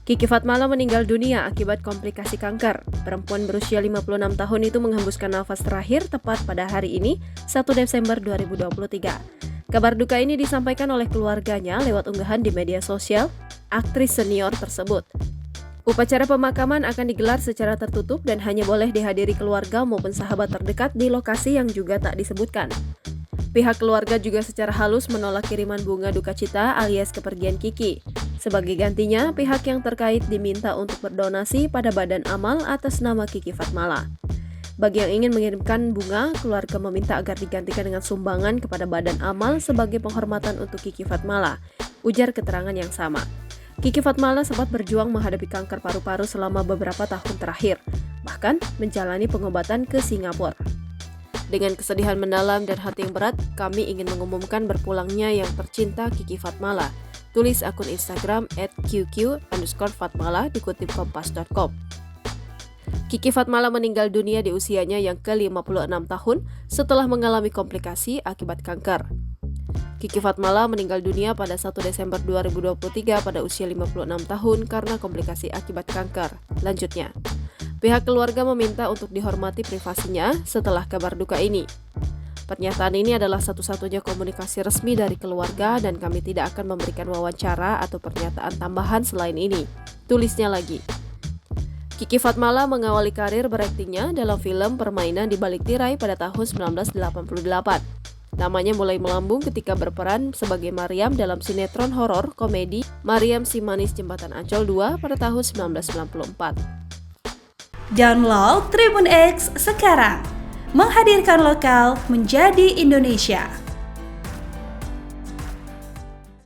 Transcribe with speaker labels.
Speaker 1: Kiki Fatmala meninggal dunia akibat komplikasi kanker. Perempuan berusia 56 tahun itu menghembuskan nafas terakhir tepat pada hari ini, 1 Desember 2023. Kabar duka ini disampaikan oleh keluarganya lewat unggahan di media sosial aktris senior tersebut. Upacara pemakaman akan digelar secara tertutup dan hanya boleh dihadiri keluarga maupun sahabat terdekat di lokasi yang juga tak disebutkan. Pihak keluarga juga secara halus menolak kiriman bunga duka cita alias kepergian Kiki. Sebagai gantinya, pihak yang terkait diminta untuk berdonasi pada badan amal atas nama Kiki Fatmala. Bagi yang ingin mengirimkan bunga, keluarga meminta agar digantikan dengan sumbangan kepada badan amal sebagai penghormatan untuk Kiki Fatmala, ujar keterangan yang sama. Kiki Fatmala sempat berjuang menghadapi kanker paru-paru selama beberapa tahun terakhir, bahkan menjalani pengobatan ke Singapura. Dengan kesedihan mendalam dan hati yang berat, kami ingin mengumumkan berpulangnya yang tercinta Kiki Fatmala. Tulis akun Instagram @qq_fatmala dikutip kompas.com. Kiki Fatmala meninggal dunia di usianya yang ke-56 tahun setelah mengalami komplikasi akibat kanker. Kiki Fatmala meninggal dunia pada 1 Desember 2023 pada usia 56 tahun karena komplikasi akibat kanker. Lanjutnya, pihak keluarga meminta untuk dihormati privasinya setelah kabar duka ini. Pernyataan ini adalah satu-satunya komunikasi resmi dari keluarga dan kami tidak akan memberikan wawancara atau pernyataan tambahan selain ini. Tulisnya lagi. Kiki Fatmala mengawali karir beraktingnya dalam film Permainan di Balik Tirai pada tahun 1988. Namanya mulai melambung ketika berperan sebagai Mariam dalam sinetron horor komedi Mariam Si Manis Jembatan Ancol 2 pada tahun 1994.
Speaker 2: Download Tribun X sekarang, menghadirkan lokal menjadi Indonesia.